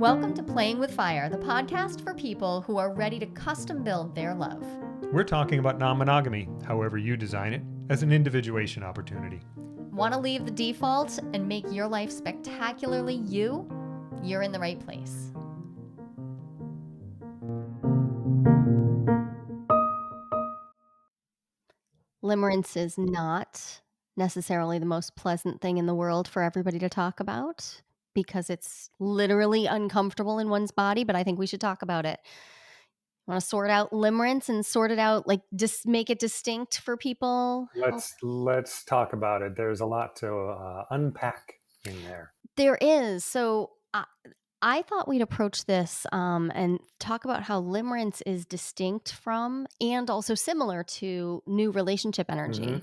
Welcome to Playing with Fire, the podcast for people who are ready to custom build their love. We're talking about non-monogamy, however you design it, as an individuation opportunity. Want to leave the default and make your life spectacularly you? You're in the right place. Limerence is not necessarily the most pleasant thing in the world for everybody to talk about because it's literally uncomfortable in one's body, but I think we should talk about it. Want to sort out limerence and sort it out, like just make it distinct for people? Let's talk about it. There's a lot to unpack in there. There is. So I thought we'd approach this and talk about how limerence is distinct from and also similar to new relationship energy.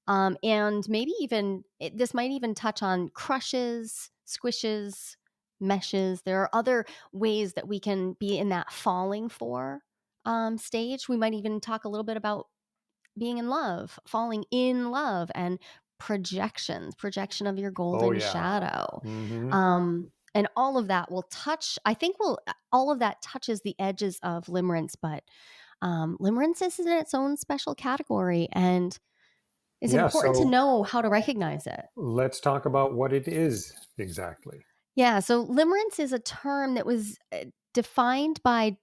And maybe even this might even touch on crushes, squishes, meshes. There are other ways that we can be in that falling for stage. We might even talk a little bit about being in love, falling in love, and projection of your golden shadow. And all of that will touch, all of that touches the edges of limerence, but limerence is in its own special category, and it's important to know how to recognize it. Let's talk about what it is exactly. Yeah, so limerence is a term that was defined by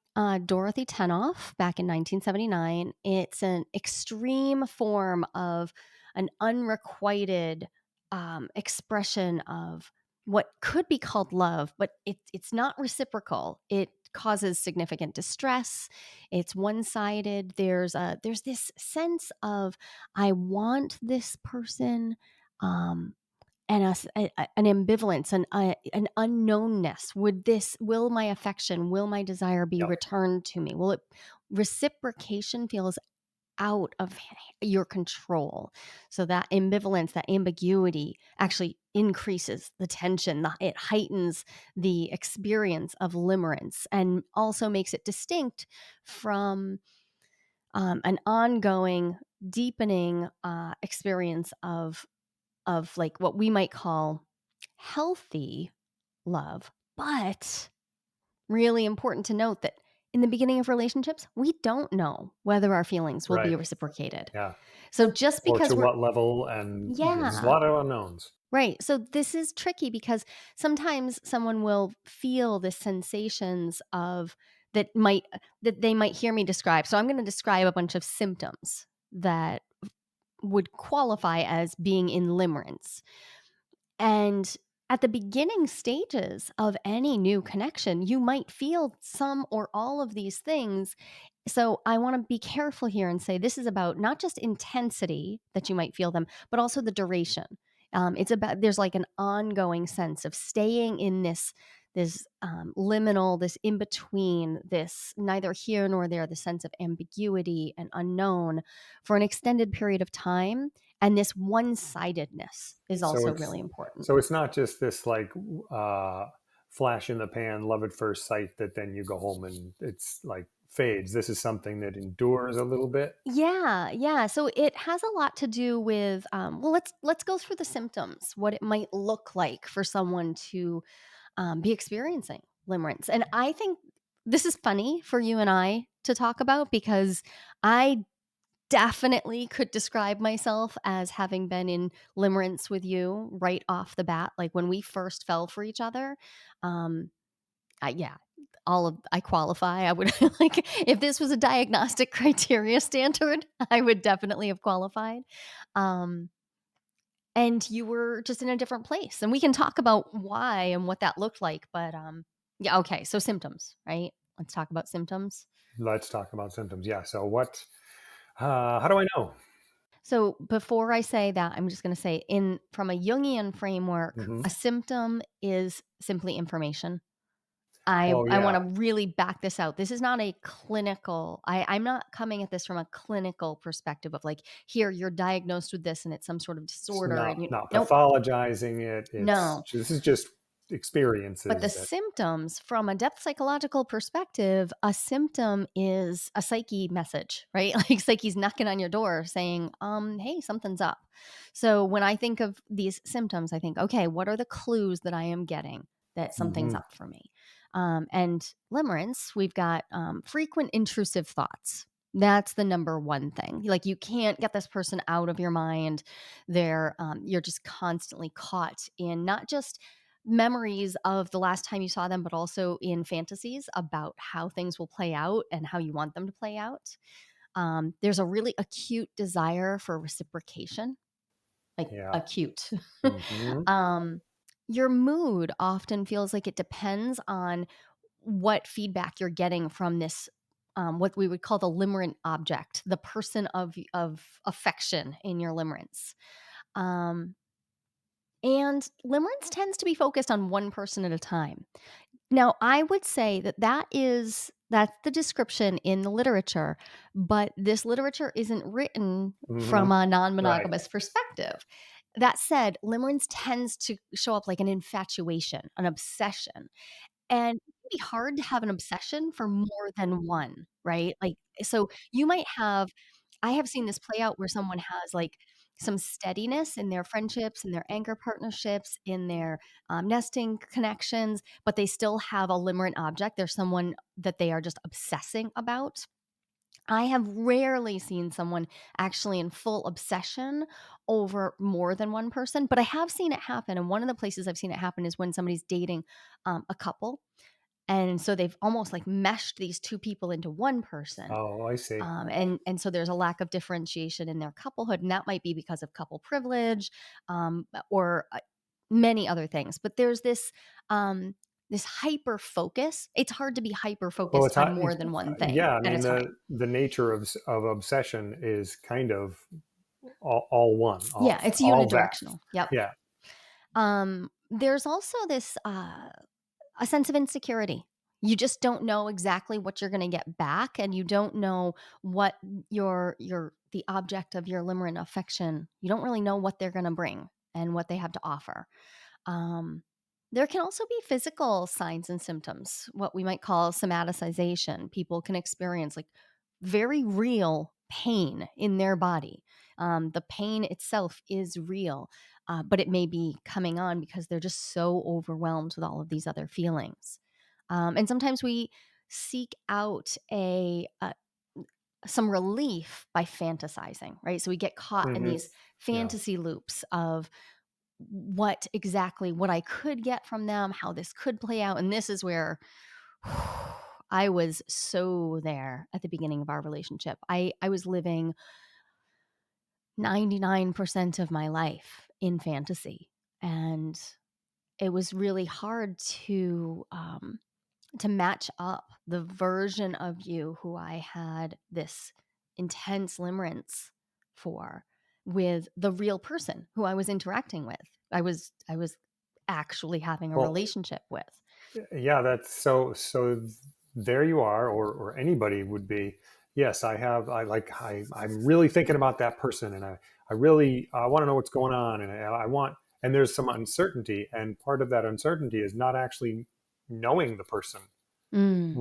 Dorothy Tenoff back in 1979. It's an extreme form of an unrequited expression of what could be called love, but it's not reciprocal. It causes significant distress. It's one-sided. There's this sense of, I want this person, and an ambivalence, an unknownness. Will my affection, will my desire be returned to me? Reciprocation feels out of your control. So that ambivalence, that ambiguity actually increases the tension. It heightens the experience of limerence and also makes it distinct from an ongoing, deepening experience of like what we might call healthy love. But really important to note that in the beginning of relationships, we don't know whether our feelings will be reciprocated. Yeah. So just because or to what level, and there's a lot of unknowns. Right. So this is tricky because sometimes someone will feel the sensations of that they might hear me describe. So I'm going to describe a bunch of symptoms that would qualify as being in limerence. And at the beginning stages of any new connection, you might feel some or all of these things. So I want to be careful here and say this is about not just intensity that you might feel them, but also the duration. It's about, there's like an ongoing sense of staying in this liminal, this in between, this neither here nor there, the sense of ambiguity and unknown for an extended period of time. And this one-sidedness is also really important. So it's not just this like flash in the pan, love at first sight that then you go home and it's like fades. This is something that endures a little bit. Yeah. So it has a lot to do with, let's go through the symptoms, what it might look like for someone to be experiencing limerence. And I think this is funny for you and I to talk about because I definitely could describe myself as having been in limerence with you right off the bat. Like when we first fell for each other, I qualify. I would like, if this was a diagnostic criteria standard, I would definitely have qualified. And you were just in a different place, and we can talk about why and what that looked like. But okay. So symptoms, right? Let's talk about symptoms. Let's talk about symptoms. Yeah. So how do I know? So before I say that, I'm just going to say from a Jungian framework, a symptom is simply information. I want to really back this out. This is not a clinical, I'm not coming at this from a clinical perspective of like, here, you're diagnosed with this and it's some sort of disorder. Not pathologizing it. No. This is just experiences. But the symptoms, from a depth psychological perspective, a symptom is a psyche message, right? Like psyche's knocking on your door saying, hey, something's up. So when I think of these symptoms, I think, okay, what are the clues that I am getting that something's up for me? And limerence, we've got frequent intrusive thoughts. That's the number one thing. Like you can't get this person out of your mind. You're just constantly caught in not just memories of the last time you saw them, but also in fantasies about how things will play out and how you want them to play out. There's a really acute desire for reciprocation, like Yeah. acute. Hmm. um, your mood often feels like it depends on what feedback you're getting from this, what we would call the limerent object, the person of affection in your limerence. Um, and limerence tends to be focused on one person at a time. Now, I would say that that's the description in the literature, but this literature isn't written Hmm. from a Right. non-monogamous perspective. That said, limerence tends to show up like an infatuation, an obsession. And it can be hard to have an obsession for more than one, right? Like, so you might have I have seen this play out where someone has, like, some steadiness in their friendships, in their anchor partnerships, in their, nesting connections, but they still have a limerent object. There's someone that they are just obsessing about. I have rarely seen someone actually in full obsession over more than one person, but I have seen it happen, and one of the places I've seen it happen is when somebody's dating, a couple, and so they've almost, like, meshed these 2 people into one person, Oh, I see. and so there's a lack of differentiation in their couplehood, and that might be because of couple privilege, or, many other things, but there's this hyper focus. It's hard to be hyper Well, focused it's on hot. more than one thing Yeah, I at a mean time. the nature of obsession is kind of all one, Yeah, it's all vast. unidirectional. Yep. Yeah. There's also this a sense of insecurity. You just don't know exactly what you're going to get back, and you don't know what the object of your limerent affection. You don't really know what they're going to bring and what they have to offer. Um, there can also be physical signs and symptoms, what we might call somaticization. People can experience like very real pain in their body. The pain itself is real, but it may be coming on because they're just so overwhelmed with all of these other feelings. And sometimes we seek out some relief by fantasizing, right? So we get caught in Hmm. these Yeah. fantasy loops of what I could get from them, how this could play out. And this is where I was so there at the beginning of our relationship. I was living 99% of my life in fantasy. And it was really hard to match up the version of you who I had this intense limerence for with the real person who I was interacting with. I was actually having a Well, relationship with. yeah, that's so there you are, or anybody would be. Yes, I'm really thinking about that person, and I really want to know what's going on, and I want, and there's some uncertainty, and part of that uncertainty is not actually knowing the person Mm,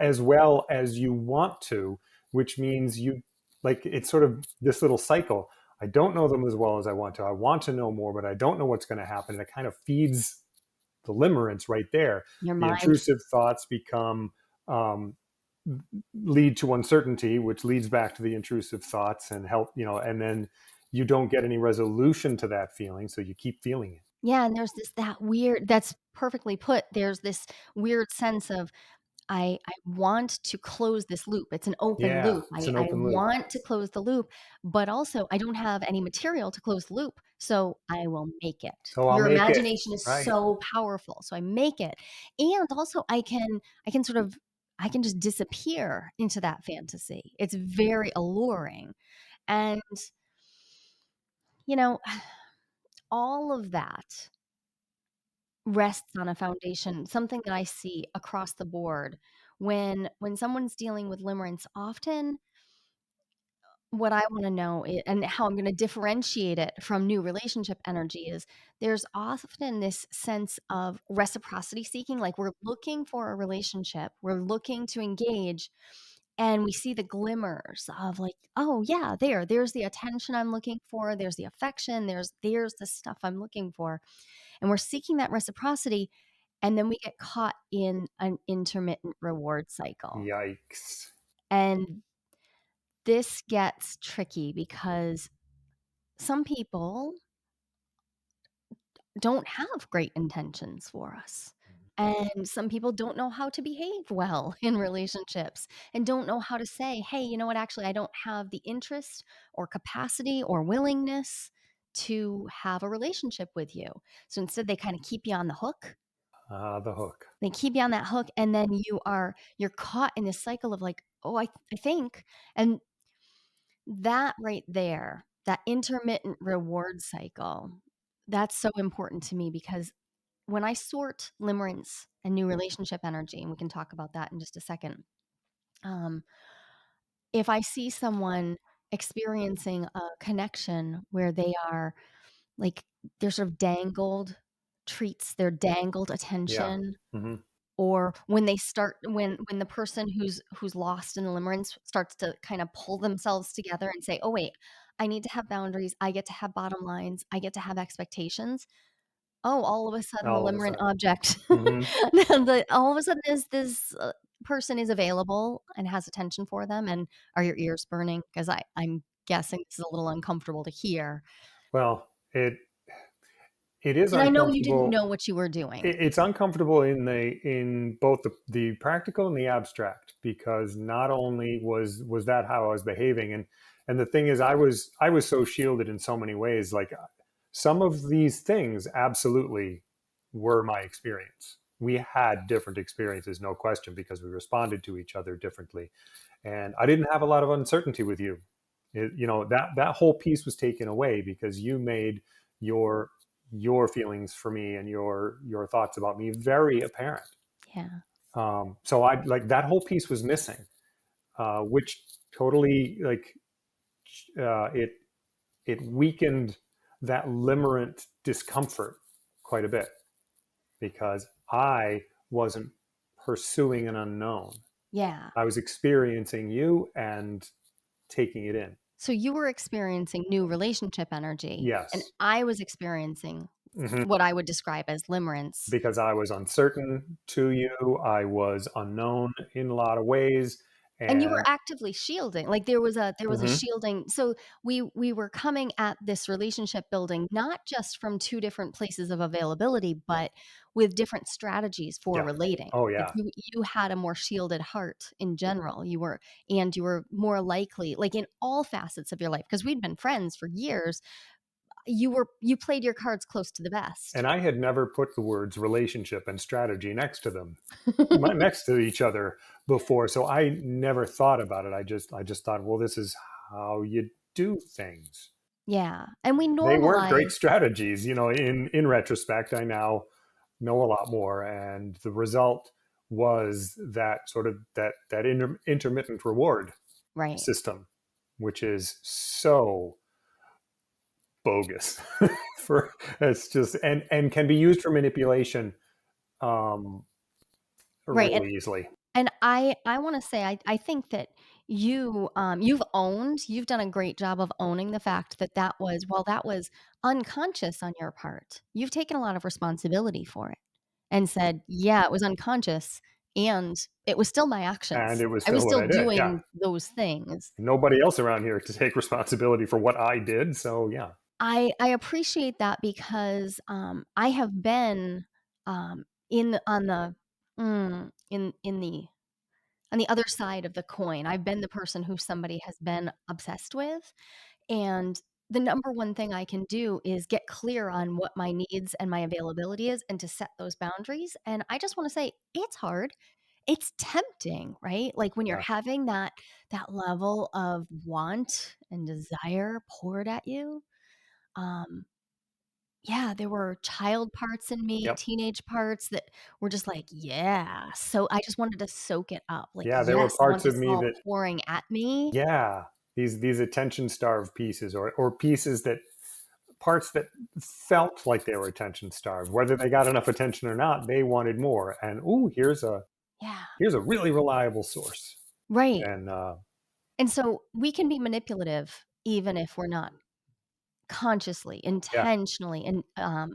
as well as you want to, which means you, like, it's sort of this little cycle. I don't know them as well as I want to. I want to know more, but I don't know what's going to happen. And it kind of feeds the limerence right there. your The mind. intrusive thoughts become, um, lead to uncertainty, which leads back to the intrusive thoughts and help, and then you don't get any resolution to that feeling. So you keep feeling it. Yeah, and there's that weird that's perfectly put. There's this weird sense of I want to close this loop. It's an open Yeah, loop. it's I an I open loop. want to close the loop, but also I don't have any material to close the loop, so I will make it. So I'll Your make it. imagination is Right. so powerful, so I make it. And also I can sort of I can just disappear into that fantasy. It's very alluring. And, you know, all of that rests on a foundation, something that I see across the board when someone's dealing with limerence. Often what I wanna know and how I'm gonna differentiate it from new relationship energy is there's often this sense of reciprocity seeking, like, we're looking for a relationship, we're looking to engage, and we see the glimmers of, like, "Oh, yeah, there's the attention I'm looking for, there's the affection, there's the stuff I'm looking for," and we're seeking that reciprocity, And then we get caught in an intermittent reward cycle. Yikes. And this gets tricky because some people don't have great intentions for us. And some people don't know how to behave well in relationships and don't know how to say, hey, you know what, actually, I don't have the interest or capacity or willingness to have a relationship with you. So instead, they kind of keep you on the hook. The hook. They keep you on that hook, and then you're caught in this cycle of like, oh, I think. And that right there, that intermittent reward cycle, that's so important to me because when I sort limerence and new relationship energy, and we can talk about that in just a second, um, if I see someone experiencing a connection where they are like they're sort of dangled treats, they're dangled Yeah. attention, Hmm. or when they start when the person who's lost in the limerence starts to kind of pull themselves together and say, "Oh wait, I need to have boundaries. I get to have bottom lines. I get to have expectations." Oh, all of a sudden the All of a limerent sudden. object, Hmm. all of a sudden this person is available and has attention for them. And are your ears burning? Because I'm guessing this is a little uncomfortable to hear. Well, it is And I know you didn't uncomfortable. know what you were doing. It's uncomfortable in both the practical and the abstract, because not only was that how I was behaving, and the thing is, I was so shielded in so many ways. Like, some of these things absolutely were my experience. We had different experiences, no question, because we responded to each other differently, and I didn't have a lot of uncertainty with you. That whole piece was taken away because you made your your feelings for me and your thoughts about me very apparent. Yeah. So I like that whole piece was missing, which totally like it weakened that limerent discomfort quite a bit, because I wasn't pursuing an unknown. Yeah. I was experiencing you and taking it in. So you were experiencing new relationship energy, and Yes. I was experiencing Hmm. what I would describe as limerence. Because I was uncertain to you, I was unknown in a lot of ways, And you were and actively shielding, like, there was a mhm, shielding, so we were coming at this relationship building not just from 2 different places of availability, but with different strategies for yeah, relating. oh Like, yeah, you had a more shielded heart in general, you were more likely, like, in all facets of your life, because 'cause we'd been friends for years, you played your cards close to the vest. and I had never put the words relationship and strategy next to them, next to each other before, so I never thought about it. I just thought, well, this is how you do things. Yeah, and we They weren't great normalize. strategies, in retrospect. I now know a lot more, and the result was that sort of that intermittent reward Right. system, which is so bogus. For It's just, and can be used for manipulation, um, Right, really easily. and I wanna say I think that you've done a great job of owning the fact that that was unconscious on your part, you've taken a lot of responsibility for it and said, "Yeah, it was unconscious, and it was still my And actions. it was I was still what still I did. Yeah, doing those things." nobody else around here to take responsibility for what I did. So yeah, I appreciate that because, I have been, in on the in the on the other side of the coin. I've been the person who somebody has been obsessed with, and the number one thing I can do is get clear on what my needs and my availability is and to set those boundaries, and I just wanna say it's hard. It's tempting, right? Like, when you're yeah, having that level of want and desire poured at you, um, yeah, there were child parts in me, yep, teenage parts that were just like, "Yeah." So I just wanted to soak it up. Like, yeah. There were "Yes, I want parts of this me all that, pouring at me." yeah, these attention starved pieces, or pieces that parts that felt like they were attention starved. Whether they got enough attention or not, they wanted more. And ooh, Yeah. here's a really reliable source. Right. And And so we can be manipulative even if we're not consciously, Yeah. intentionally, and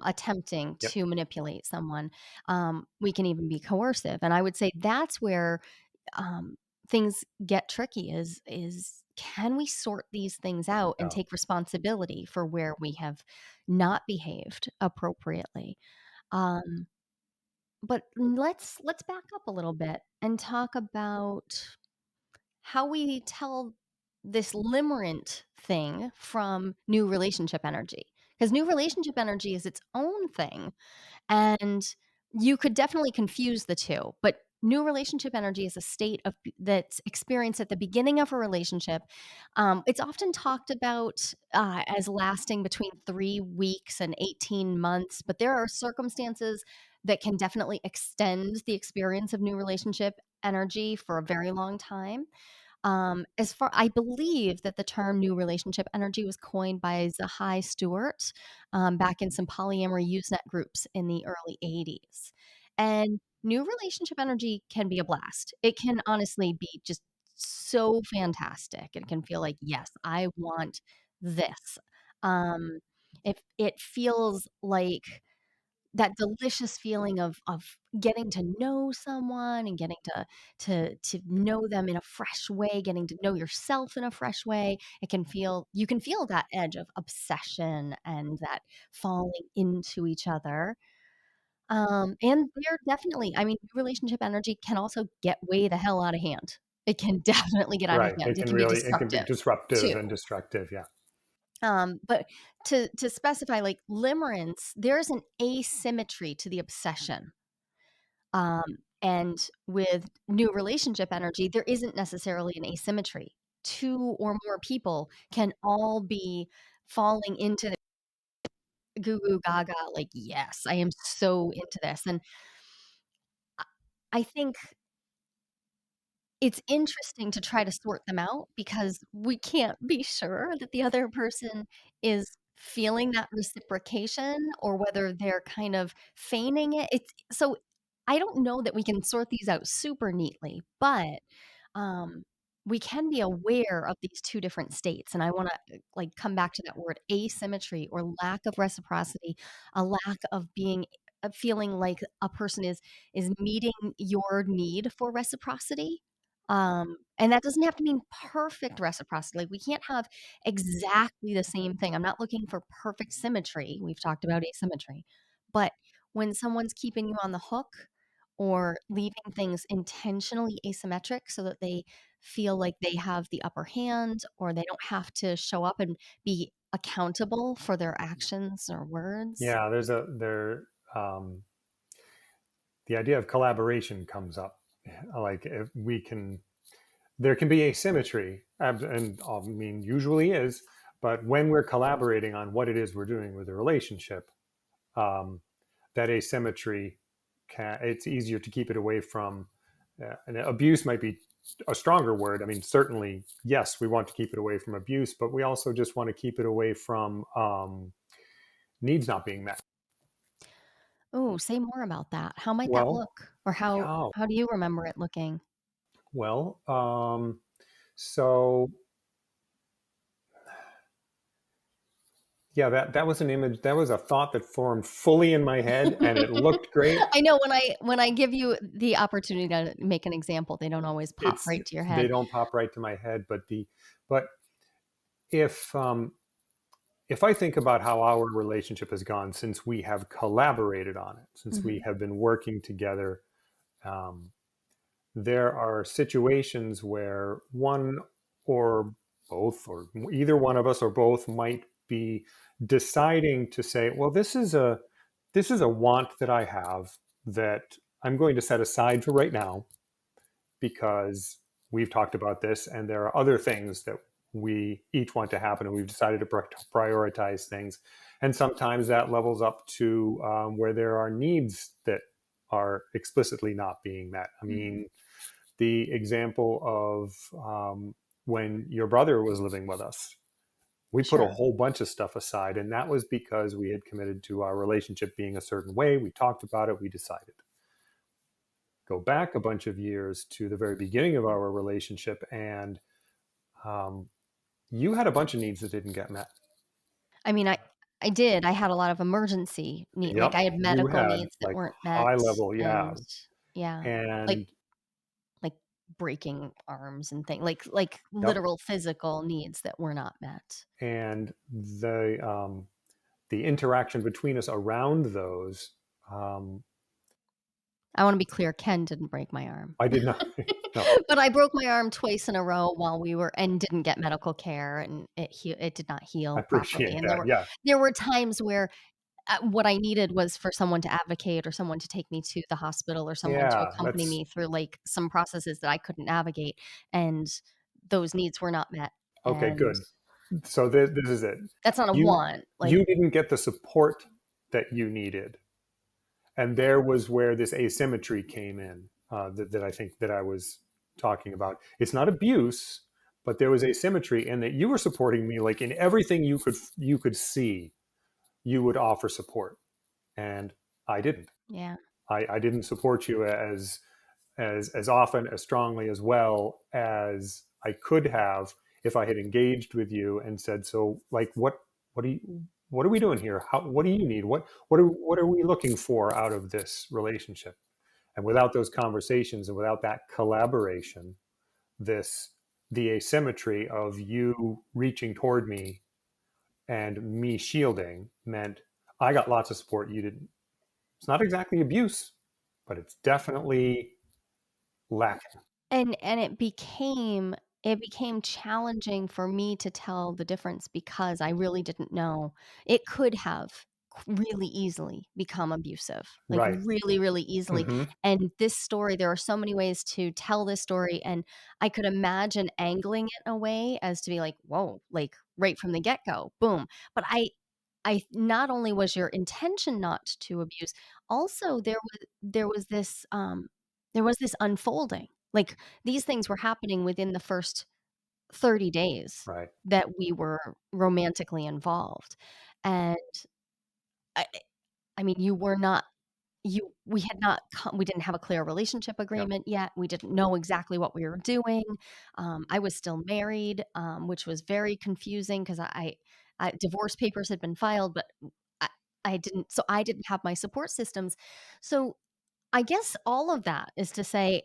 attempting Yep. to manipulate someone. We can even be coercive, and I would say that's where um, things get tricky. Is can we sort these things out and Yeah. take responsibility for where we have not behaved appropriately? Um, but let's back up a little bit and talk about how we tell this limerent thing from new relationship energy. Because new relationship energy is its own thing, and you could definitely confuse the two. But new relationship energy is a state of that's experienced at the beginning of a relationship. It's often talked about as lasting between 3 weeks and 18 months, but there are circumstances that can definitely extend the experience of new relationship energy for a very long time. As far I believe that the term new relationship energy was coined by Zahai Stewart, back in some polyamory Usenet groups in the early '80s. And new relationship energy can be a blast. It can honestly be just so fantastic. It can feel like, yes, I want this. Um, if it feels like that delicious feeling of getting to know someone and getting to know them in a fresh way, getting to know yourself in a fresh way. It can feel you can feel that edge of obsession and that falling into each other. And they're definitely I mean, relationship energy can also get way the hell out of hand. It can definitely get out of Right. hand. It can be It can be destructive disruptive too. and destructive. Yeah. But to specify, like limerence, there's an asymmetry to the obsession. Um, and with new relationship energy, there isn't necessarily an asymmetry. Two or more people can all be falling into the goo goo gaga, like, yes, I am so into this. And I I think it's interesting to try to sort them out because we can't be sure that the other person is feeling that reciprocation or whether they're kind of feigning it. It's so I don't know that we can sort these out super neatly, but um, we can be aware of these two different states. And I want to like come back to that word asymmetry or lack of reciprocity, a lack of being of feeling like a person is meeting your need for reciprocity. And that doesn't have to mean perfect reciprocity. Like we can't have exactly the same thing. I'm not looking for perfect symmetry. We've talked about asymmetry. But when someone's keeping you on the hook or leaving things intentionally asymmetric so that they feel like they have the upper hand or they don't have to show up and be accountable for their actions or words. Yeah. Um, the idea of collaboration comes up. Like if we can, there can be asymmetry, and I mean, usually is, but when we're collaborating on what it is we're doing with a relationship, um, that asymmetry it's easier to keep it away from. And abuse might be a stronger word. I mean, certainly, yes, we want to keep it away from abuse, but we also just want to keep it away from needs not being met. Oh, say more about that. How might that Well, look? Or yeah, how do you remember it looking? well, so yeah, that was an image. That was a thought that formed fully in my head, and it looked great. I know when I give you the opportunity to make an example, they don't always pop It's right to your they head. don't pop right to my head, but if if I think about how our relationship has gone since we have collaborated on it, since we Mhm. have been working together, um, there are situations where one or both, or either one of us or both, might be deciding to say, "Well, this is a want that I have that I'm going to set aside for right now because we've talked about this, and there are other things that we each want to happen, and we've decided to prioritize things. And sometimes that levels up to where there are needs that are explicitly not being met. I Mhm. mean, the example of when your brother was living with us, we put a Sure. whole bunch of stuff aside, and that was because we had committed to our relationship being a certain way. We talked about it, we decided. Go back a bunch of years to the very beginning of our relationship, and um, you had a bunch of needs that didn't get met. I mean, I did. I had a lot of emergency need like, Yep, I had you medical had, needs that like, weren't met, high level, yeah, and yeah, like and like breaking arms and things like yep, literal physical needs that were not met. and the interaction between us around those, um, I wanna be clear, Ken didn't break my arm. I did not no, But I broke my arm twice in a row while we were and didn't get medical care, and it did not I heal properly, appreciate and that, yeah, there were times where, what I needed was for someone to advocate or someone to take me to the hospital or someone to yeah, accompany that's me through, like, some processes that I couldn't navigate, and those needs were not met, okay, and good. So this is it. that's not a You want, like you didn't get the support that you needed, and there was where this asymmetry came in, that I think that I was talking about. It's not abuse, but there was asymmetry in that you were supporting me like in everything you could see. You would offer support, and I didn't. yeah. I didn't support you as often, as strongly, as well as I could have if I had engaged with you and said, so like what are we doing here? What do you need? What are we looking for out of this relationship? And without those conversations and without that collaboration, this the asymmetry of you reaching toward me and me shielding meant I got lots of support, you didn't. It's not exactly abuse, but it's definitely lacking. And it became challenging for me to tell the difference because I really didn't know. It could have really easily become abusive, like, Right. really, really easily, Hmm. and this story there are so many ways to tell this story, and I could imagine angling it in a way as to be like, "Whoa," like, right from the get-go, boom, but I not only was your intention not to abuse, also there was this unfolding. Like, these things were happening within the first 30 days Right. that we were romantically involved, and I I mean, you were not you we had not co we didn't have a clear relationship Yep. agreement yet, we didn't know exactly what we were doing, I was still married, which was very confusing 'cause divorce papers had been filed, but I I didn't have my support systems. So, I guess all of that is to say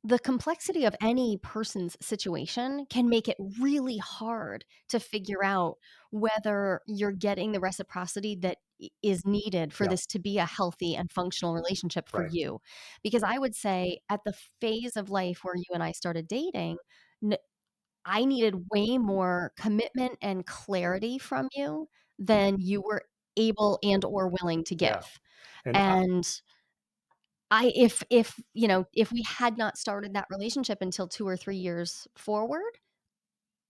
the complexity of any person's situation can make it really hard to figure out whether you're getting the reciprocity that is needed for Yep. this to be a healthy and functional relationship for Right. you. Because I would say at the phase of life where you and I started dating, n- I needed way more commitment and clarity from you than you were able and or willing to Yeah. give. And And if we had not started that relationship until 2 or 3 years forward,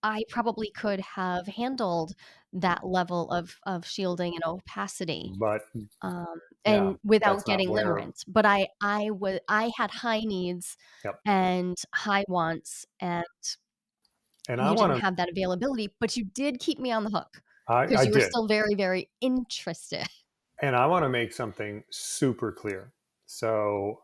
I probably could have handled that level of shielding and opacity, but yeah, and without that's not getting where. limerence, but I had high needs Yep. and high wants, and And I you want didn't to. have that availability, but you did keep me on the hook I because you were did, still very, very interested. and I want to make something super clear. So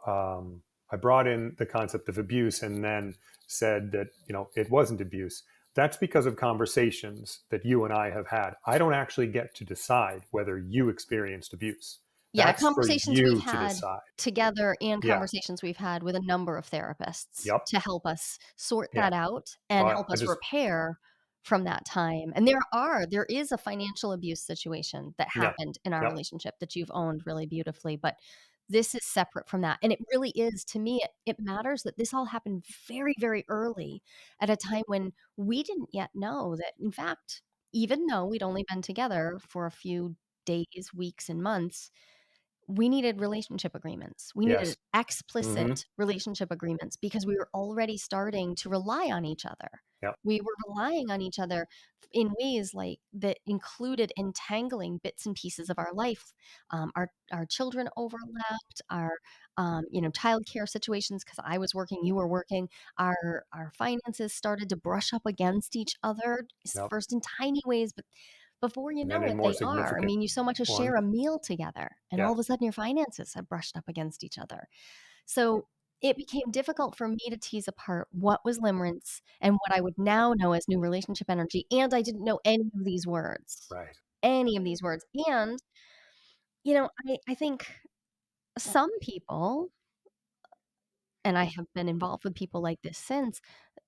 I brought in the concept of abuse, and then said that it wasn't abuse. That's because of conversations that you and I have had. I don't actually get to decide whether you experienced abuse. Yeah, That's for conversations we've you to had decide. together and Yeah. conversations we've had with a number of therapists Yep. to help us sort Yeah. that out and But help I us just. repair from that time. And there is a financial abuse situation that Yeah. happened in our Yep. relationship that you've owned really beautifully, but this is separate from that. And it really is, to me, it matters that this all happened very, very early at a time when we didn't yet know that, in fact, even though we'd only been together for a few days, weeks, and months, we needed relationship agreements. We needed Yes. explicit Hmm. relationship agreements because we were already starting to rely on each other. Yep. We were relying on each other in ways like that included entangling bits and pieces of our life. Our children overlapped. Our childcare situations because I was working, you were working. Our finances started to brush up against each other Yep. first in tiny ways, but before you And then know in it, more they are. I significant mean, you so much as ones. share a meal together, and all Yeah. of a sudden your finances have brushed up against each other. So it became difficult for me to tease apart what was limerence and what I would now know as new relationship energy, and I didn't know any of these words. Right. any of these words. And, I think some people, and I have been involved with people like this since,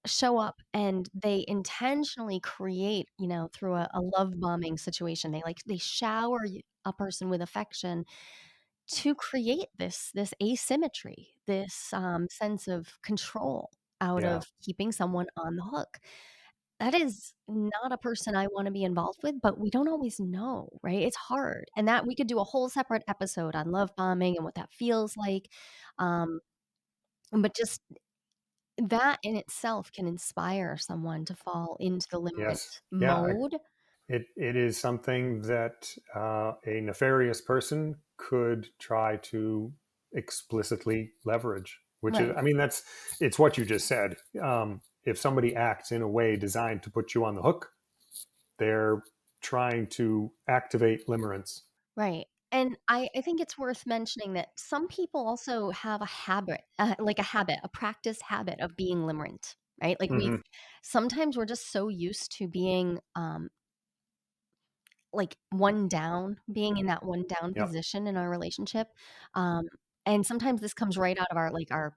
show up and they intentionally create, through a love bombing situation. They shower a person with affection to create this asymmetry, this sense of control out Yeah. of keeping someone on the hook. That is not a person I wanna be involved with, but we don't always know, right? It's hard, and that we could do a whole separate episode on love bombing and what that feels like, um, but just that in itself can inspire someone to fall into the Yes. limerent Yeah. mode. It is something that a nefarious person could try to explicitly leverage, which is, I Right, mean, it's what you just said. If somebody acts in a way designed to put you on the hook, they're trying to activate limerence. right, and I think it's worth mentioning that some people also have a habit, a practice habit of being limerent, right? Like, Hmm. sometimes we're just so used to being, like, one down, being in that one down Yep. position in our relationship, um, and sometimes this comes right out of our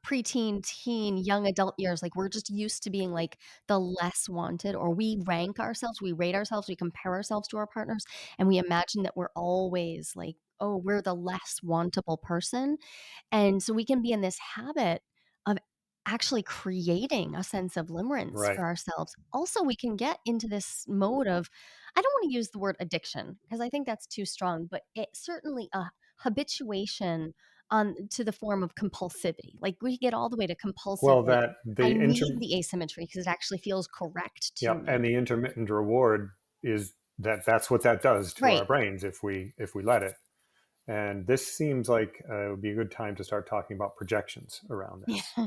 preteen, teen, young adult years, like, we're just used to being, like, the less wanted, or we rank ourselves, we rate ourselves, we compare ourselves to our partners, and we imagine that we're always, like, "Oh, we're the less wantable person," and so we can be in this habit of actually creating a sense of limerence Right. for ourselves. Also, we can get into this mode of, I don't want to use the word addiction because I think that's too strong, but it certainly a habituation on to the form of compulsivity. Like we get all the way to compulsive, Well, like that I the need inter the asymmetry because it actually feels correct to yep, and me. the intermittent reward is that's what that does to our Right. brains if we let it. And this seems like it would be a good time to start talking about projections around this.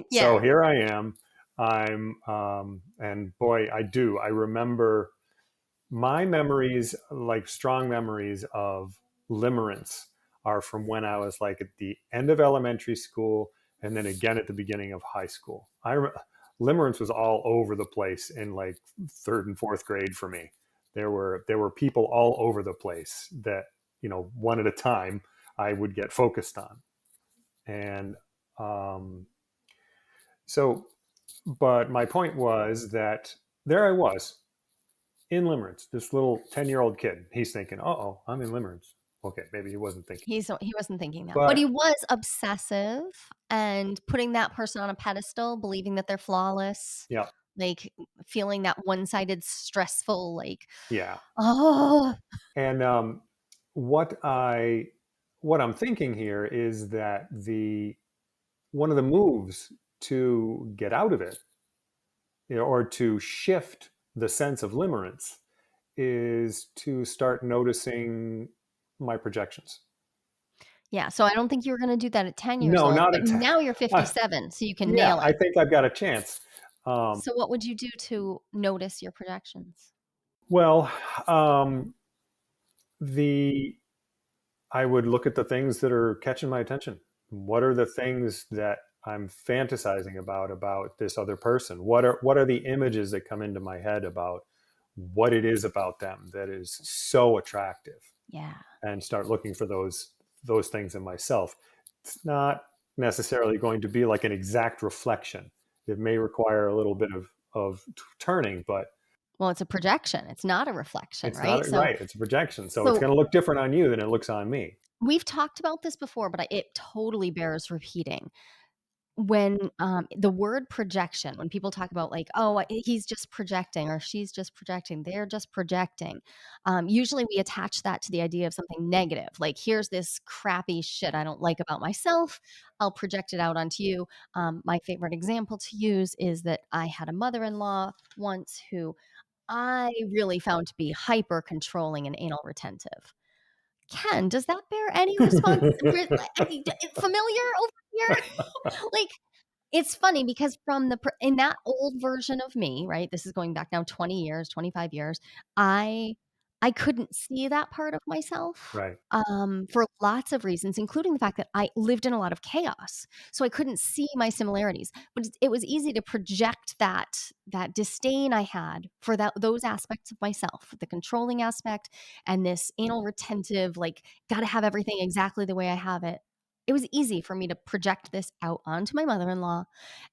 So Yeah. here I am. And boy, I remember my memories, like strong memories of limerence, are from when I was like at the end of elementary school and then again at the beginning of high school. Limerence was all over the place in like third and fourth grade for me. There were people all over the place that, one at a time I would get focused on. And um, so, but my point was that there I was in limerence, this little 10-year-old kid. He's thinking, uh oh, I'm in limerence. Okay, maybe he wasn't thinking. He wasn't thinking that, but But he was obsessive and putting that person on a pedestal, believing that they're flawless, yeah, like, feeling that one-sided stressful, like, yeah. "Oh." And what I what I'm thinking here is that the one of the moves to get out of it, or to shift the sense of limerence, is to start noticing my projections. Yeah, so I don't think you were gonna do that at 10 years No, old, not but at now you're uh, 57, so you can yeah, nail I it. think I've got a chance. So what would you do to notice your projections? Well, um, the I would look at the things that are catching my attention. What are the things that I'm fantasizing about this other person? What are the images that come into my head about what it is about them that is so attractive? Yeah. And start looking for those things in myself. It's not necessarily going to be like an exact reflection. It may require a little bit of turning, but Well, it's a projection, it's not a reflection, it's not right? So right. It's a projection, so it's so going to look different on you than it looks on me. we've talked about this before, but it totally bears repeating. When, the word projection, when people talk about like, "Oh, he's just projecting," or "She's just projecting," "They're just projecting," usually we attach that to the idea of something negative, like, "Here's this crappy shit I don't like about myself, I'll project it out onto you." My favorite example to use is that I had a mother-in-law once who I really found to be hyper controlling and anal retentive. Ken, does that bear any familiar over here? Like, it's funny because from in that old version of me, right? This is going back now 20 years, 25 years. I I couldn't see that part of myself, Right. for lots of reasons, including the fact that I lived in a lot of chaos, so I couldn't see my similarities, but it was easy to project that disdain I had for those aspects of myself, the controlling aspect and this anal retentive, like, gotta have everything exactly the way I have it. It was easy for me to project this out onto my mother-in-law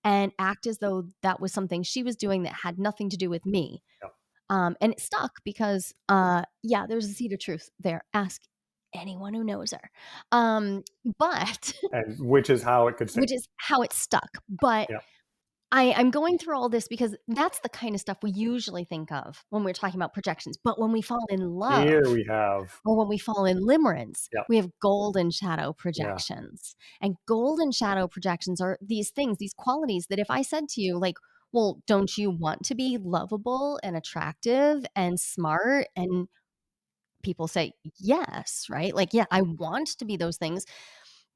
and act as though that was something she was doing that had nothing to do with me. Yep. And it stuck because, yeah, there's a seed of truth there. Ask anyone who knows her. But And which is how it could stay. which is how it stuck. But Yep. I'm going through all this because that's the kind of stuff we usually think of when we're talking about projections. But when we fall in Here love we have. or when we fall in limerence, Yep. we have golden shadow Yeah. projections. And golden shadow projections are these things, these qualities that if I said to you, like, well, don't you want to be lovable and attractive and smart and people say, "Yes," right? Like, "Yeah, I want to be those things,"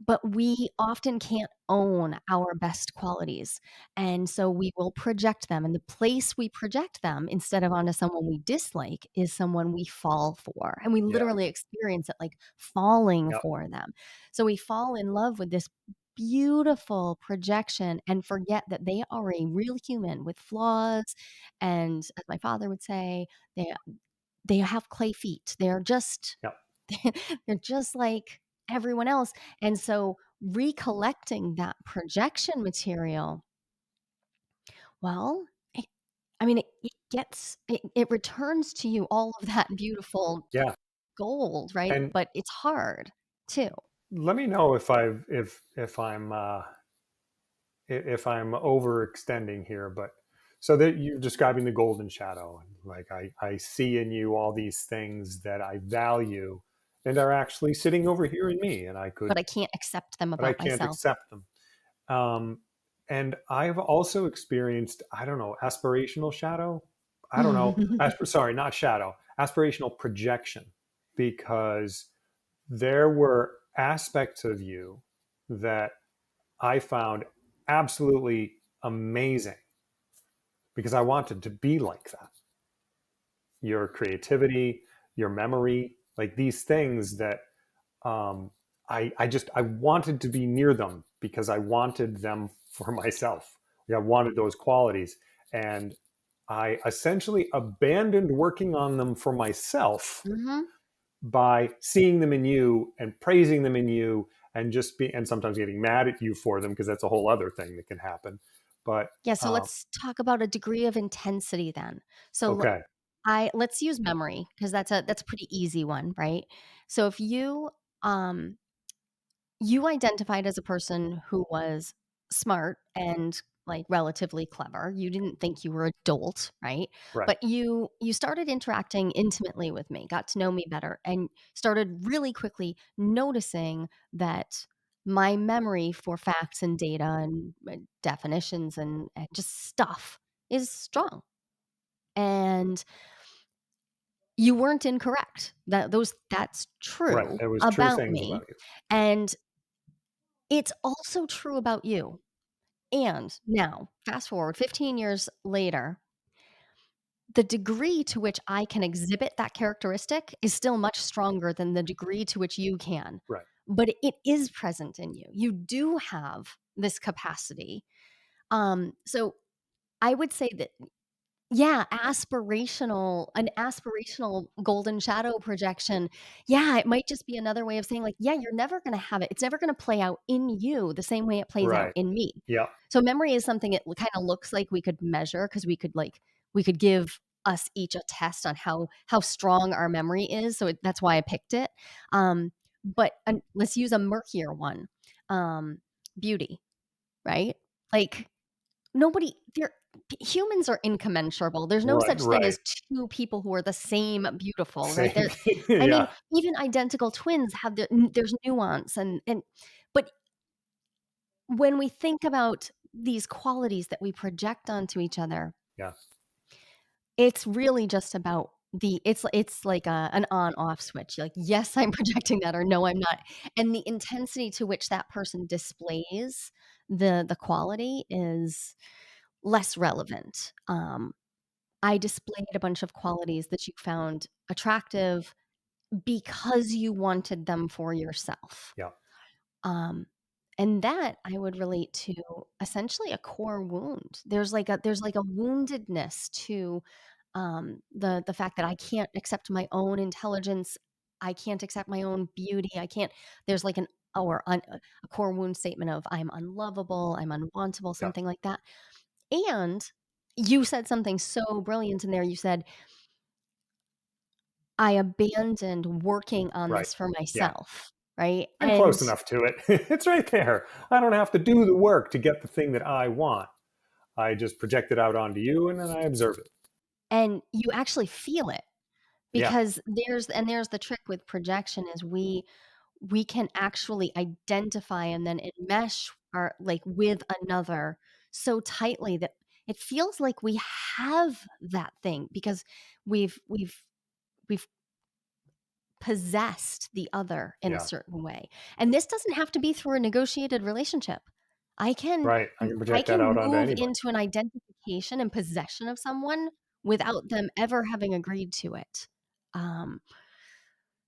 but we often can't own our best qualities, and so we will project them, and the place we project them instead of onto someone we dislike is someone we fall for, and we Yeah. literally experience it like falling Yep. for them. So we fall in love with this beautiful projection and forget that they are a real human with flaws, and as my father would say, they they have clay feet. They're just Yep. they're just like everyone else, and so recollecting that projection material, well, I mean, it returns to you all of that beautiful Yeah. gold, right? And But it's hard too. let me know if I've if I'm if I'm overextending here, but so that you're describing the golden shadow, like I see in you all these things that I value and are actually sitting over here in me, and I But could, I can't accept them but I about can't myself. accept them. Um, and I've also experienced, I don't know, aspirational shadow. I don't know, sorry, not shadow, aspirational projection, because there were aspects of you that I found absolutely amazing because I wanted to be like that. Your creativity, your memory, like these things that um, I wanted to be near them because I wanted them for myself. Like I wanted those qualities, and I essentially abandoned working on them for myself Mhm. by seeing them in you and praising them in you and just be and sometimes getting mad at you for them because that's a whole other thing that can happen. But Yeah, so let's talk about a degree of intensity then. So okay, I let's use memory because that's a pretty easy one, right? So if um you identified as a person who was smart and like relatively clever. You didn't think you were a dolt, right? right, But you started interacting intimately with me, got to know me better, and started really quickly noticing that my memory for facts and data and definitions and just stuff is strong. And you weren't incorrect. That's right. true It was true about things me. about you. And it's also true about you. And now, fast forward 15 years later, the degree to which I can exhibit that characteristic is still much stronger than the degree to which you can. Right, But it is present in you. You do have this capacity. So I would say that yeah, an aspirational golden shadow projection. Yeah, it might just be another way of saying like, yeah, you're never gonna have it. It's never gonna play out in you the same way it plays out right. in me. Yeah, So memory is something it kinda looks like we could measure because we could give us each a test on how strong our memory is. So that's why I picked it. But let's use a murkier one. Um, beauty, right? Like nobody there humans are incommensurable. There's no right, such thing right. as 2 people who are the same beautiful, right? Same. There I mean, Yeah, even identical twins have there's nuance and but when we think about these qualities that we project onto each other, yeah, it's really just about it's like an on-off switch. Like, yes, I'm projecting that or no, I'm not. And the intensity to which that person displays the quality is less relevant. I displayed a bunch of qualities that you found attractive because you wanted them for yourself. Yeah. Um, and that I would relate to essentially a core wound. There's like a woundedness to the fact that I can't accept my own intelligence, I can't accept my own beauty, I can't. There's like an or un, a core wound statement of I'm unlovable, I'm unwantable, Yeah. something like that. And you said something so brilliant in there. You said I abandoned working on Right. this for Yeah. myself, right? I'm close enough to it. It's right there. I don't have to do the work to get the thing that I want. I just project it out onto you and then I observe it. And you actually feel it Yeah. because there's the trick with projection is we can actually identify and then enmesh our like with another so tightly that it feels like we have that thing because we've possessed the other in a Yeah. certain way. And this doesn't have to be through a negotiated relationship. I can Right. I can I project that can out onto move anybody. into an identification and possession of someone without them ever having agreed to it. Um,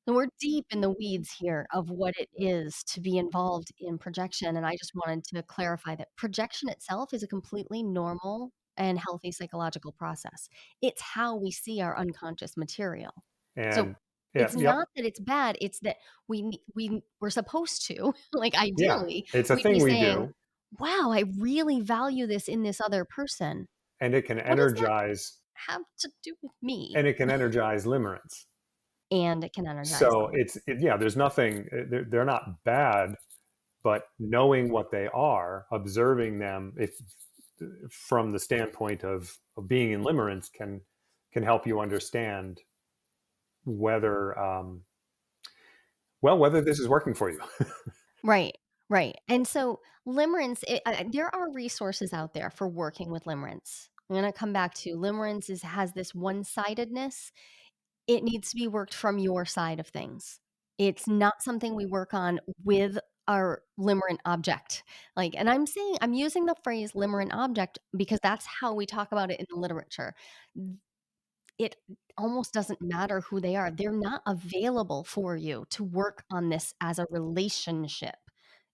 and we're deep in the weeds here of what it is to be involved in projection. And I just wanted to clarify that projection itself is a completely normal and healthy psychological process. It's how we see our unconscious material. So And yeah, it's yep. not that it's bad, it's that we're supposed to, like Yeah. ideally, It's a we'd be thing we saying, do, wow, I really value this in this other person. and it can What does that energize have to do with me? and it can energize limerence. And it can energize So them. yeah, there's nothing, they're not bad, but knowing what they are, observing them, if from the standpoint of being in limerence, can help you understand whether whether this is working for you. Right, right. And so limerence, there are resources out there for working with limerence. I'm going to come back to limerence has this one-sidedness. It needs to be worked from your side of things. It's not something we work on with our limerent object. Like, and I'm using the phrase limerent object because that's how we talk about it in the literature. It almost doesn't matter who they are. They're not available for you to work on this as a relationship.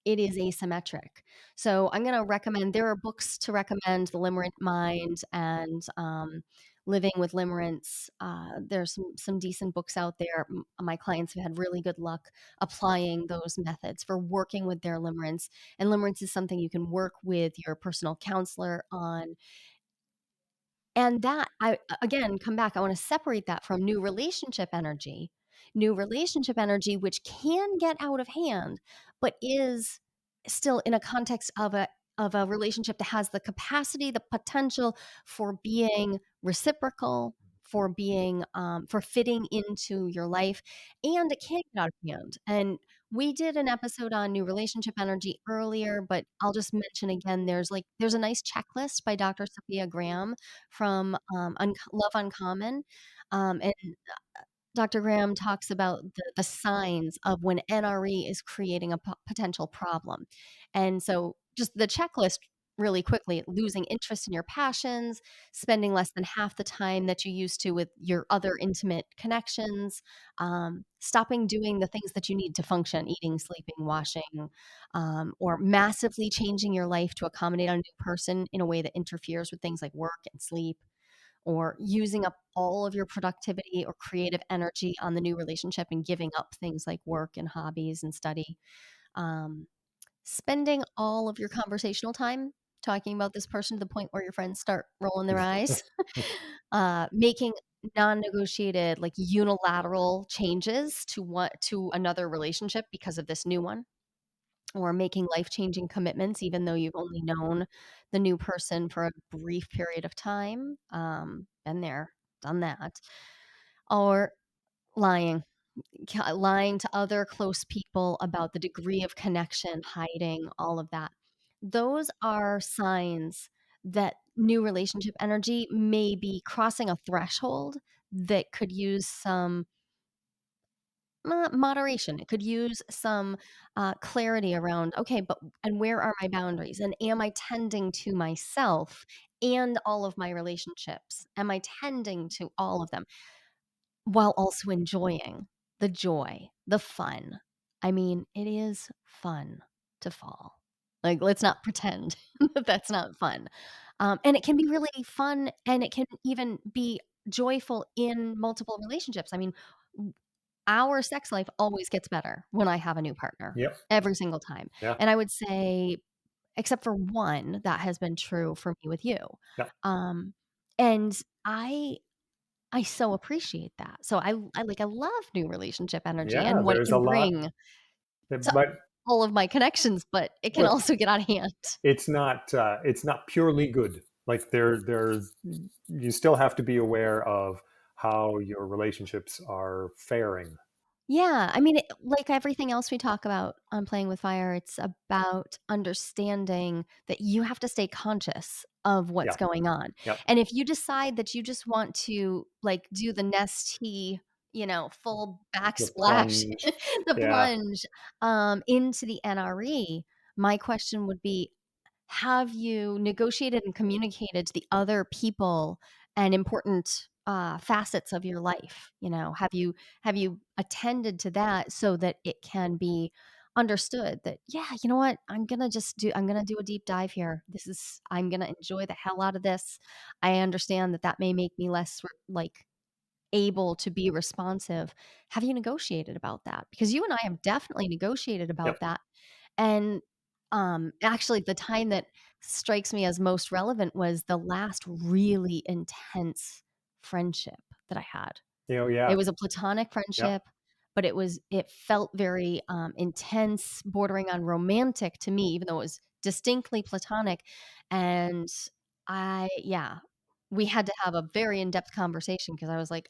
It is asymmetric. So I'm going to recommend there are books to recommend The Limerent Mind and Living with Limerence. There's some decent books out there. My clients have had really good luck applying those methods for working with their limerence. And limerence is something you can work with your personal counselor on, and that I again come back, I wanna separate that from new relationship energy. New relationship energy, which can get out of hand, but is still in a context of a relationship that has the capacity, the potential for being reciprocal, for being, for fitting into your life, and it can get out of hand. And we did an episode on new relationship energy earlier, but I'll just mention again, there's a nice checklist by Dr. Sophia Graham from Love Uncommon. And Dr. Graham talks about the signs of when NRE is creating a potential problem. And so, just the checklist really quickly: losing interest in your passions, spending less than half the time that you used to with your other intimate connections, stopping doing the things that you need to function, eating, sleeping, washing, or massively changing your life to accommodate a new person in a way that interferes with things like work and sleep, or using up all of your productivity or creative energy on the new relationship and giving up things like work and hobbies and study. Um, Spending all of your conversational time talking about this person to the point where your friends start rolling their eyes. Making non-negotiated, like unilateral changes to another relationship because of this new one, or making life-changing commitments even though you've only known the new person for a brief period of time. Been there, done that. Or lying, lying to other close people about the degree of connection, hiding, all of that. Those are signs that new relationship energy may be crossing a threshold that could use some moderation. It could use some clarity around, okay, but and where are my boundaries? And am I tending to myself? and all of my relationships? Am I tending to all of them while also enjoying the joy, the fun? I mean, it is fun to fall. Like, let's not pretend that that's not fun. And it can be really fun, and it can even be joyful in multiple relationships. I mean, w our sex life always gets better when I have a new partner, Yep. every single time. Yeah. And I would say, except for one, that has been true for me with you. Yeah. Um, and I so appreciate that. So I love new relationship energy Yeah. and what it There's can a lot, bring to but all of my connections, but it can but also get out of hand. it's not purely good. Like there's you still have to be aware of how your relationships are faring. Yeah, I mean, like everything else we talk about on Playing with Fire, it's about understanding that you have to stay conscious of what's Yeah. going on. Yep. And if you decide that you just want to like do the nesty, full The backsplash, plunge. the Yeah. plunge into the NRE, my question would be, have you negotiated and communicated to the other people and important facets of your life? Have you attended to that so that it can be understood that, yeah, you know what, I'm gonna do a deep dive here. I'm gonna enjoy the hell out of this. I understand that that may make me less like able to be responsive. Have you negotiated about that? Because you and I have definitely negotiated Yep. about that. And, actually, the time that strikes me as most relevant was the last really intense friendship that I had. Yeah. It was a platonic Yep. friendship, but it felt very, intense, bordering on romantic to me, even though it was distinctly platonic, and yeah, we had to have a very in-depth conversation because I was like,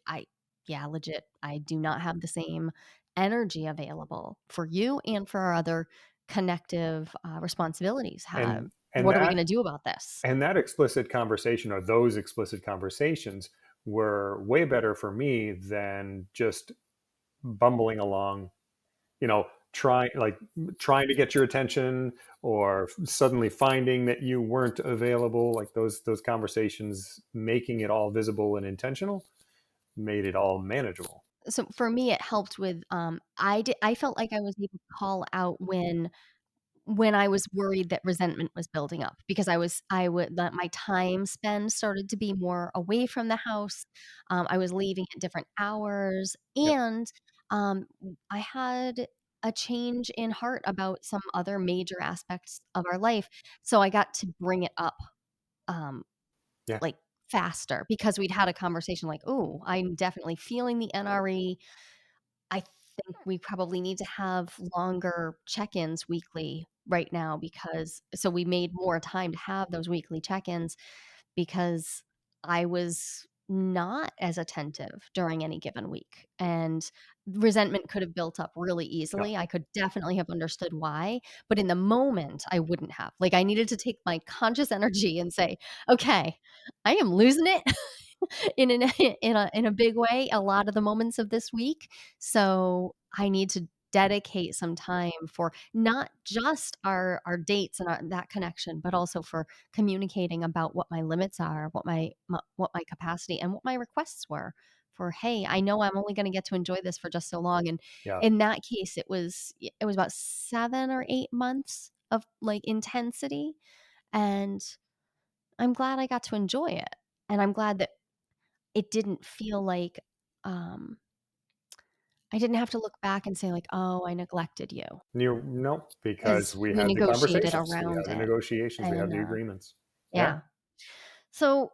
yeah, legit, I do not have the same energy available for you and for our other connective, responsibilities. And What are we that gonna do about this?" and that explicit conversation, or those explicit conversations, were way better for me than just bumbling along, trying to get your attention, or suddenly finding that you weren't available. Like those conversations, making it all visible and intentional, made it all manageable. So, for me, it helped with, I felt like I was able to call out when I was worried that resentment was building up because I would that my time spend started to be more away from the house. I was leaving at different hours, Yep. and, I had a change in heart about some other major aspects of our life, so I got to bring it up, um, Yeah. like, faster because we'd had a conversation like, "Ooh, I'm definitely feeling the NRE. I think we probably need to have longer check-ins weekly right now because" so we made more time to have those weekly check-ins because I was not as attentive during any given week, and resentment could have built up really Yeah. easily. I could definitely have understood why, but in the moment, I wouldn't have. Like, I needed to take my conscious energy and say, "Okay, I am losing it in an in a big way a lot of the moments of this week. So I need to dedicate some time for not just our dates and that connection, but also for communicating about what my limits are, what my capacity and what my requests were for, hey, I know I'm only going to get to enjoy this for just so long. And Yeah. in that case, it was about 7 or 8 months of like intensity. And I'm glad I got to enjoy it. And I'm glad that it didn't feel like, um, I didn't have to look back and say like, "Oh, I neglected you," No, because 'cause we we had the negotiated conversations, we around had the it, negotiations, we had and, the agreements. Yeah. yeah. So,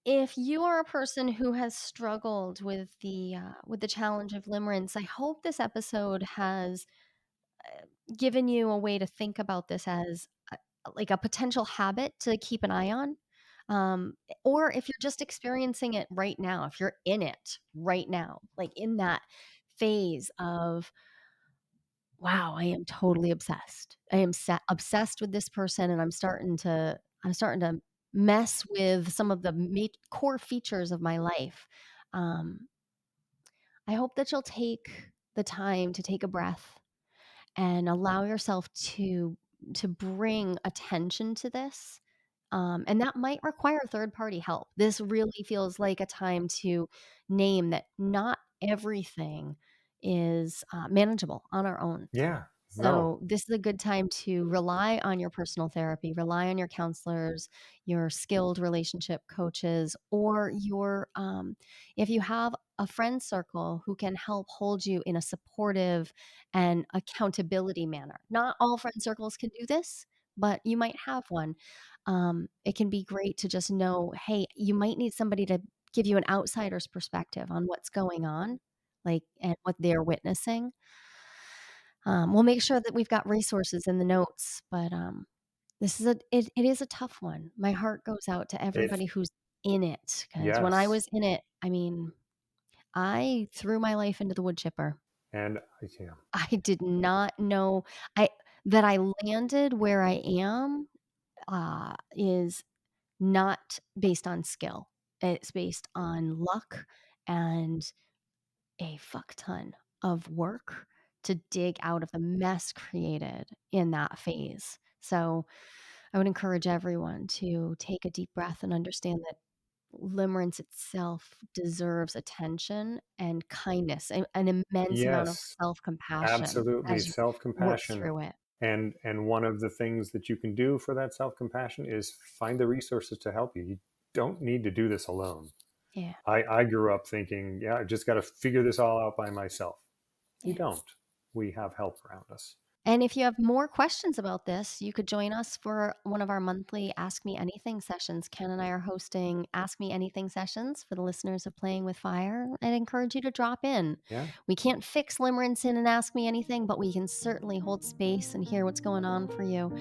if you are a person who has struggled with the challenge of limerence, I hope this episode has given you a way to think about this as like a potential habit to keep an eye on. Or if you're just experiencing it right now, if you're in it right now, like in that phase of, wow, I am totally obsessed. I am obsessed with this person, and I'm starting to mess with some of the core features of my life. Um, I hope that you'll take the time to take a breath and allow yourself to bring attention to this And that might require third-party help. This really feels like a time to name that not everything is, manageable on our own. Yeah. No. So this is a good time to rely on your personal therapy, rely on your counselors, your skilled relationship coaches, or if you have a friend circle who can help hold you in a supportive and accountability manner. Not all friend circles can do this, but you might have one. It can be great to just know, hey, you might need somebody to give you an outsider's perspective on what's going on, like, and what they're witnessing. We'll make sure that we've got resources in the notes, but, it is a tough one. My heart goes out to If everybody who's in it, because when I yes, was in it, I mean, I threw my life into the wood chipper. and yeah, I did not know I that I landed where I am, is not based on skill. It's based on luck and a fuck ton of work to dig out of the mess created in that phase. So, I would encourage everyone to take a deep breath and understand that limerence itself deserves attention and kindness, an immense amount of yes, self-compassion absolutely, as you work self-compassion. through it. And one of the things that you can do for that self-compassion is find the resources to help you. You don't need to do this alone. Yeah, I grew up thinking, yeah, I just got to figure this all out by myself. We yeah. don't. We have help around us. And if you have more questions about this, you could join us for one of our monthly Ask Me Anything sessions. Ken and I are hosting Ask Me Anything sessions for the listeners of Playing with Fire. I'd encourage you to drop in. Yeah. We can't fix limerence in and Ask Me Anything, but we can certainly hold space and hear what's going on for you.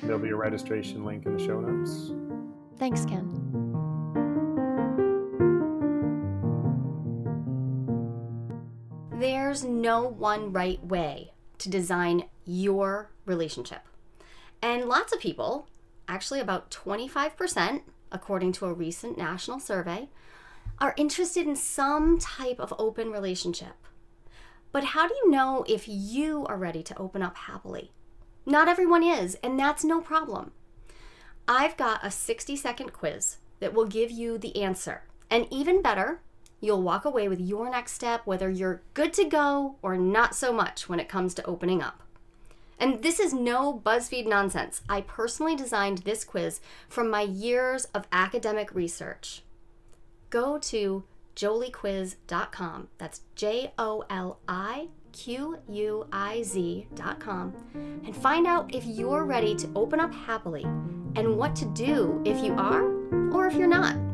There'll be a registration link in the show notes. Thanks, Ken. There's no one right way to design your relationship. And lots of people, actually about 25%, according to a recent national survey, are interested in some type of open relationship. But how do you know if you are ready to open up happily? Not everyone is, and that's no problem. I've got a 60-second quiz that will give you the answer. And even better, you'll walk away with your next step, whether you're good to go or not so much when it comes to opening up. And this is no BuzzFeed nonsense. I personally designed this quiz from my years of academic research. Go to joliequiz.com. That's JOLIQUIZ.com and find out if you're ready to open up happily and what to do if you are or if you're not.